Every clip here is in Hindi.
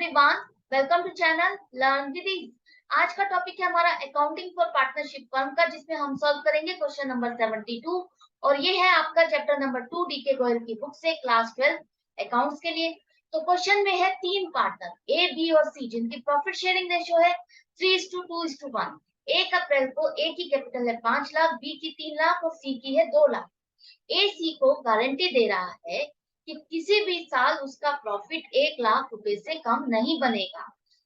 Everyone, welcome to channel learn with ease. आज का टॉपिक है हमारा अकाउंटिंग फॉर पार्टनरशिप फर्म का, जिसमें हम सॉल्व करेंगे क्वेश्चन नंबर 72 और ये है आपका चैप्टर नंबर 2 डीके गोयल की बुक से, क्लास 12 अकाउंट्स के लिए। तो क्वेश्चन में है तीन पार्टनर ए, बी और सी, जिनकी प्रॉफिट शेयरिंग रेशियो है 3:2:1। 1 अप्रैल को ए की कैपिटल है 5 लाख, बी की 3 लाख और सी की है 2 लाख। ए सी को गारंटी दे रहा है कि किसी भी साल उसका प्रॉफिट 1 लाख रुपए से कम नहीं बनेगा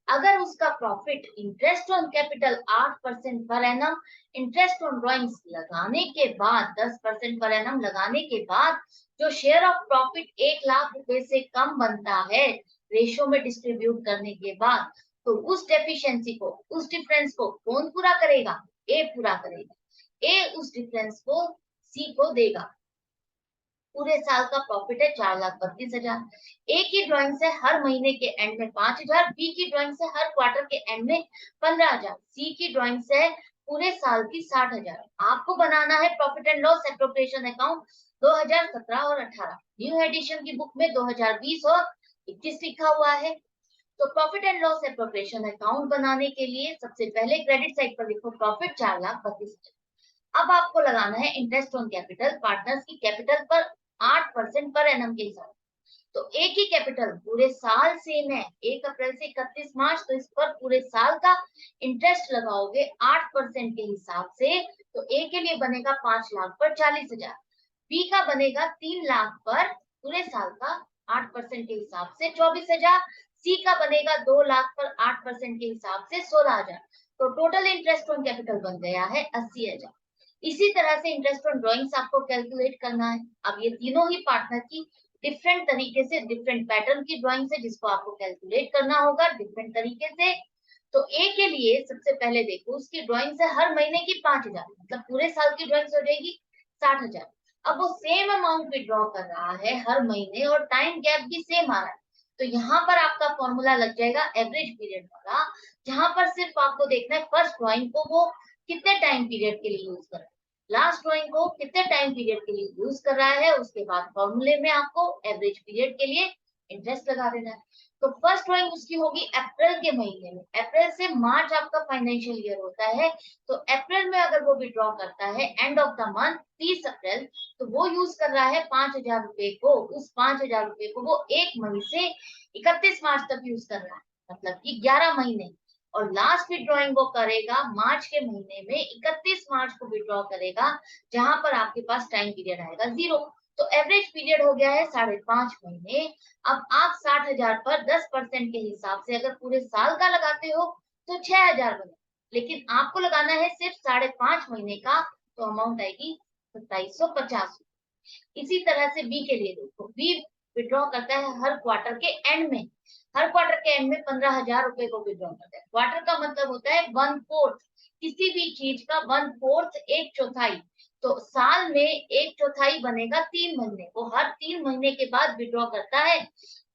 अगर उसका profit interest on capital 8% per annum, interest on drawings लगाने के बाद 10% पर एनम लगाने के बाद जो शेयर ऑफ प्रॉफिट 1 लाख रुपए से कम बनता है रेशो में डिस्ट्रीब्यूट करने के बाद, तो उस डेफिशिएंसी को, उस डिफरेंस को कौन पूरा करेगा? ए पूरा करेगा। ए उस डिफरेंस को सी को देगा। पूरे साल का प्रॉफिट है 4,32,000। ए की ड्राइंग से हर महीने के एंड में 5,000, बी की ड्राइंग से हर क्वार्टर के एंड में 15,000, सी की ड्राइंग से पूरे साल की 60,000। आपको बनाना है profit and loss appropriation account 2017 और 18। न्यू एडिशन की बुक में 2020 और 21 लिखा हुआ है। तो profit and loss appropriation account बनाने के लिए सबसे पहले क्रेडिट साइड पर लिखो प्रॉफिट 4,32,000। अब आपको लगाना है इंटरेस्ट ऑन कैपिटल, पार्टनर्स की कैपिटल पर 8% पर एनम के हिसाब। तो ए की कैपिटल पूरे साल सेम है 1 अप्रैल से 31 मार्च, तो इस पर पूरे साल का इंटरेस्ट लगाओगे 8% के हिसाब से, तो ए के लिए बनेगा 5 लाख पर 40,000, बी का बनेगा 3 लाख पर पूरे साल का 8% के हिसाब से 24,000, सी का बनेगा 2 लाख पर 8% के हिसाब से 16,000। तो टोटल इंटरेस्ट ऑन कैपिटल बन गया है 80,000। इसी तरह से इंटरेस्ट ऑन ड्रॉइंग्स आपको कैलकुलेट करना है। अब ये तीनों ही पार्टनर की डिफरेंट तरीके से, डिफरेंट पैटर्न की ड्राइंग्स है, जिसको आपको कैलकुलेट करना होगा डिफरेंट तरीके से। तो ए के लिए सबसे पहले देखो, उसकी ड्राइंग्स है हर महीने की 5,000, मतलब पूरे साल की ड्राइंग्स हो जाएगी 60,000। अब वो सेम अमाउंट विड्रॉ कर रहा है हर महीने और टाइम गैप भी सेम आ रहा है, तो यहाँ पर आपका फॉर्मूला लग जाएगा एवरेज पीरियड वाला, जहां पर सिर्फ आपको देखना है फर्स्ट ड्राइंग को वो कितने टाइम पीरियड के लिए यूज कर रहा है, लास्ट ड्राइंग को कितने टाइम पीरियड के लिए यूज कर रहा है, उसके बाद फॉर्मूले में आपको एवरेज पीरियड के लिए इंटरेस्ट लगा देना है। तो फर्स्ट ड्राइंग उसकी होगी अप्रैल के महीने में, अप्रैल से मार्च आपका फाइनेंशियल ईयर होता है, तो अप्रैल में अगर वो विड्रॉ करता है एंड ऑफ द मंथ 30 अप्रैल, तो वो यूज कर रहा है 5,000 रुपए को, उस 5,000 रुपए को वो 1 मई से 31 मार्च तक यूज कर रहा है, मतलब कि 11 महीने। और लास्ट विड्रॉइंग वो करेगा मार्च के महीने में, 31 मार्च को विड्रॉ करेगा, जहां पर आपके पास टाइम पीरियड आएगा 0। तो एवरेज पीरियड हो गया है 5.5 महीने। अब आप 60,000 पर 10% के हिसाब से अगर पूरे साल का लगाते हो तो 6,000 बने, लेकिन आपको लगाना है सिर्फ 5.5 महीने का, तो अमाउंट आएगी 2,750। इसी तरह से बी के लिए देखो, बी विड्रॉ करता है हर क्वार्टर के एंड में, हर क्वार्टर के एंड में 15,000 रुपए को विड्रॉ करता है। क्वार्टर का मतलब होता है 1/4, किसी भी चीज का 1/4, 1/4। तो साल में 1/4 बनेगा 3 महीने, वो हर 3 महीने के बाद विड्रॉ करता है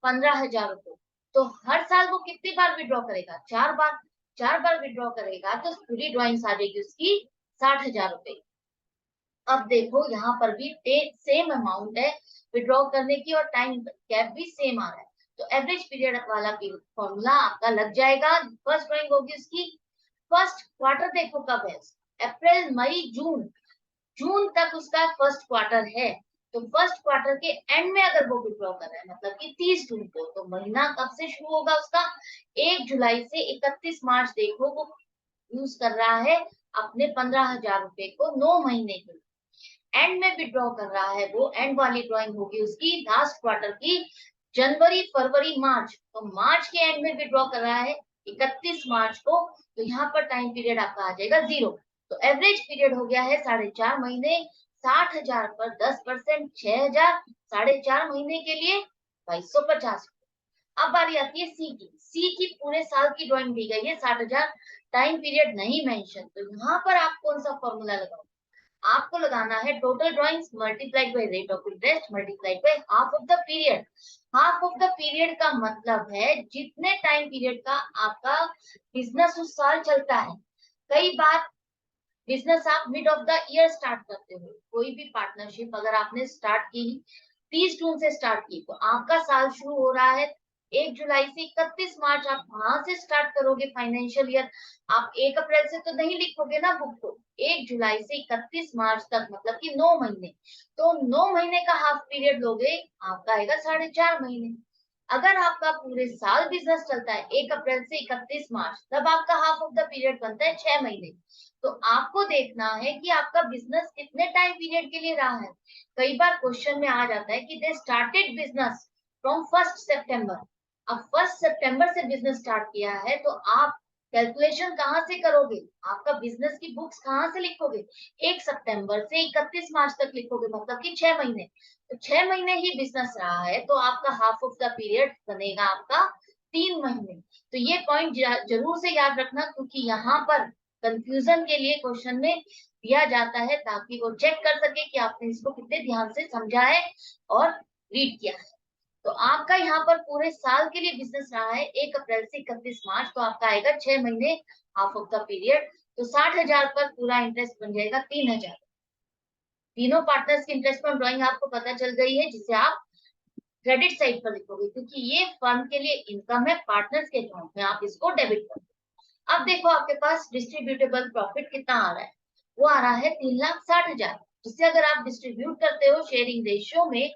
15,000 रुपए। तो हर साल वो कितनी बार विड्रॉ करेगा? 4 बार। 4 बार विड्रॉ करेगा तो पूरी ड्रॉइंग आ जाएगी उसकी 60,000 रुपए। अब देखो यहाँ पर भी सेम अमाउंट है विड्रॉ करने की और टाइम गैप भी सेम आ रहा है, तो एवरेज पीरियड वाला फॉर्मूला आपका लग जाएगा। फर्स्ट ड्राइंग होगी उसकी, फर्स्ट क्वार्टर देखो कब है, अप्रैल मई जून, जून तक उसका फर्स्ट क्वार्टर है, तो फर्स्ट क्वार्टर के एंड में अगर वो विड्रॉ कर रहा है मतलब कि 30 जून को, तो महीना कब से शुरू होगा उसका? 1 जुलाई से 31 मार्च देखो वो यूज कर रहा है अपने 15,000 रुपए को 9 महीने के लिए। एंड में विड्रॉ कर रहा है वो, एंड वाली ड्राइंग होगी उसकी लास्ट क्वार्टर की, जनवरी फरवरी मार्च, तो मार्च के एंड में विड्रॉ कर रहा है 31 मार्च को, तो यहाँ पर टाइम पीरियड आपका आ जाएगा 0। तो एवरेज पीरियड हो गया है 4.5 महीने। 60,000 पर 10%, 6,000, 4.5 महीने के लिए 2,250। अब बारी आती है सी की। सी की पूरे साल की ड्राइंग दी गई है 60,000, टाइम पीरियड नहीं मेंशन, तो यहाँ पर आप कौन सा फॉर्मूला लगाओ? आपको लगाना है total drawings multiplied by rate of interest multiplied by half of the period. Half of the period का मतलब है जितने टाइम पीरियड का आपका बिजनेस उस साल चलता है। कई बार बिजनेस आप mid of the year start करते हो, कोई भी पार्टनरशिप अगर आपने स्टार्ट की 30 जून से स्टार्ट की, तो आपका साल शुरू हो रहा है 1 जुलाई से 31 मार्च आप वहां से स्टार्ट करोगे फाइनेंशियल ईयर। आप 1 अप्रैल से तो नहीं लिखोगे ना बुक को, 1 जुलाई से 31 मार्च तक मतलब कि 9 महीने। तो 9 महीने का हाफ पीरियड लोगे, आपका आएगा 4.5 महीने। अगर आपका पूरे साल बिजनेस चलता है 1 अप्रैल से 31 मार्च, तब आपका हाफ ऑफ द पीरियड बनता है 6 महीने। तो आपको देखना है कि आपका बिजनेस कितने टाइम पीरियड के लिए रहा है। कई बार क्वेश्चन में आ जाता है कि दे स्टार्टेड बिजनेस फ्रॉम 1 सितंबर। अब 1 सितंबर से बिजनेस स्टार्ट किया है, तो आप कैलकुलेशन कहाँ से करोगे, आपका बिजनेस की बुक्स कहाँ से लिखोगे, 1 सितंबर से 31 मार्च तक लिखोगे, मतलब कि 6 महीने। तो 6 महीने ही बिजनेस रहा है, तो आपका हाफ ऑफ द पीरियड बनेगा आपका 3 महीने। तो ये पॉइंट जरूर से याद रखना, क्योंकि यहाँ पर कंफ्यूजन के लिए क्वेश्चन में दिया जाता है, ताकि वो चेक कर सके कि आपने इसको कितने ध्यान से समझा है और रीड किया है। तो आपका यहाँ पर पूरे साल के लिए बिजनेस रहा है 1 अप्रैल से 31 मार्च, तो आपका आएगा 6 महीने हाफ ऑफ द पीरियड। तो 60,000 पर पूरा इंटरेस्ट बन जाएगा 3,000। तीनों पार्टनर्स की इंटरेस्ट पर ड्राइंग आपको पता चल गई है, जिसे आप क्रेडिट साइड पर लिखोगे, क्योंकि ये फर्म के लिए इनकम है, पार्टनर्स के अकाउंट में आप इसको डेबिट करोगे। अब देखो आपके पास डिस्ट्रीब्यूटेबल प्रॉफिट कितना आ रहा है, वो आ रहा है 3,60,000, जिससे अगर आप डिस्ट्रीब्यूट करते हो शेयरिंग रेशियो में,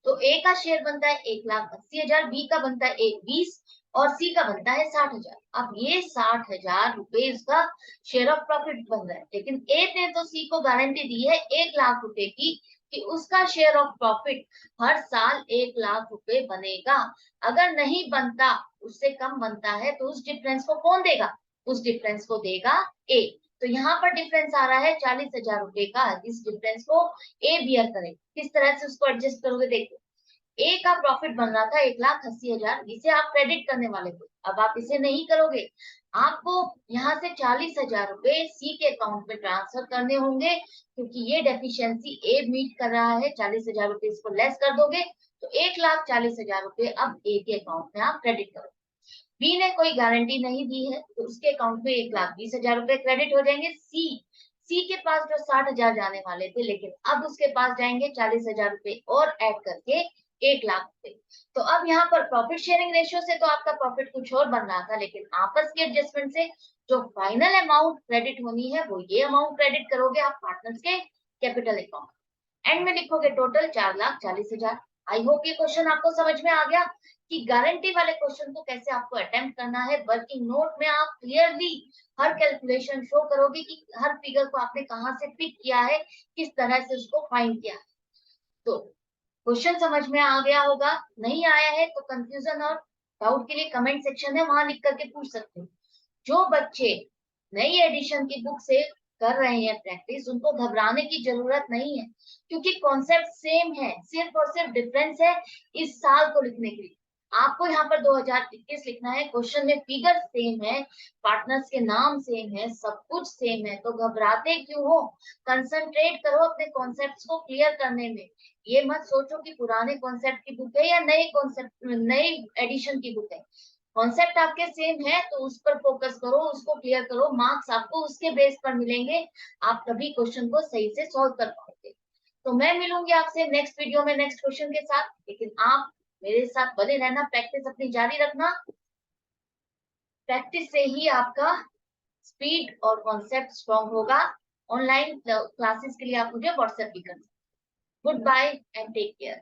तो ए का शेयर बनता है 1,80,000, बी का बनता है 1,20 और सी का बनता है 60,000। अब ये 60,000 रुपए इसका शेयर ऑफ प्रॉफिट बन रहा है, लेकिन ए ने तो सी को गारंटी दी है 1,00,000 रुपए की कि उसका शेयर ऑफ प्रॉफिट हर साल 1,00,000 रुपए बनेगा। अगर नहीं बनता, उससे कम बनता है, तो उस डिफरेंस को कौन देगा, उस डिफरेंस को देगा ए। तो यहाँ पर डिफरेंस आ रहा है 40,000 रुपए का, इस डिफरेंस को ए बियर करे। किस तरह से उसको एडजस्ट करोगे, देखो ए का प्रॉफिट बन रहा था 1,80,000, इसे आप क्रेडिट करने वाले थे। अब आप इसे नहीं करोगे, आपको यहाँ से 40,000 रुपए सी के अकाउंट में ट्रांसफर करने होंगे, क्योंकि ये डेफिशिएंसी ए मीट कर रहा है। 40,000 रुपए इसको लेस कर दोगे, तो 1,40,000 रुपए अब ए के अकाउंट में आप क्रेडिट करोगे। बी ने कोई गारंटी नहीं दी है, तो उसके अकाउंट में 1,20,000 रुपए क्रेडिट हो जाएंगे। सी के पास जो 60,000 जाने वाले थे, लेकिन अब उसके पास जाएंगे 40,000 रुपए और ऐड करके 1,00,000 रुपए। तो अब यहाँ पर प्रॉफिट शेयरिंग रेशियो से तो आपका प्रॉफिट कुछ और बन रहा था, लेकिन आपस के एडजस्टमेंट से जो फाइनल अमाउंट क्रेडिट होनी है, वो ये अमाउंट क्रेडिट करोगे आप पार्टनर्स के कैपिटल अकाउंट। एंड में लिखोगे टोटल 4,40,000। आई होप ये क्वेश्चन आपको समझ में आ गया कि गारंटी वाले क्वेश्चन को कैसे आपको अटेम्प्ट करना है। वर्किंग नोट में आप क्लियरली हर कैलकुलेशन शो करोगे कि हर फिगर को आपने कहां से पिक किया है, किस तरह से उसको फाइंड किया है। तो क्वेश्चन समझ में आ गया होगा, नहीं आया है तो कंफ्यूजन और डाउट के लिए कमेंट सेक्शन है, वहां लिख करके पूछ सकते हो। जो बच्चे नई एडिशन की बुक से कर रहे हैं प्रैक्टिस, उनको घबराने की जरूरत नहीं है, क्योंकि कॉन्सेप्ट सेम है, सिर्फ और सिर्फ डिफरेंस है इस साल को लिखने के लिए। आपको यहाँ पर 2021 लिखना है, क्वेश्चन में फिगर सेम है, पार्टनर्स के नाम सेम है, सब कुछ सेम है, तो घबराते क्यों हो। कंसंट्रेट करो अपने कॉन्सेप्ट्स को क्लियर करने में। ये मत सोचो कि पुराने कॉन्सेप्ट की बुक है या नए कॉन्सेप्ट नए एडिशन की बुक है। कॉन्सेप्ट आपके सेम है, तो उस पर फोकस करो, उसको क्लियर करो, मार्क्स आपको उसके बेस पर मिलेंगे। आप कभी क्वेश्चन को सही से सॉल्व कर पाओगे। तो मैं मिलूंगी आपसे नेक्स्ट वीडियो में नेक्स्ट क्वेश्चन के साथ, लेकिन आप मेरे साथ बने रहना, प्रैक्टिस अपनी जारी रखना। प्रैक्टिस से ही आपका स्पीड और कॉन्सेप्ट स्ट्रॉन्ग होगा। ऑनलाइन क्लासेस के लिए आप मुझे व्हाट्सएप भी कर सकते। Good bye and take care.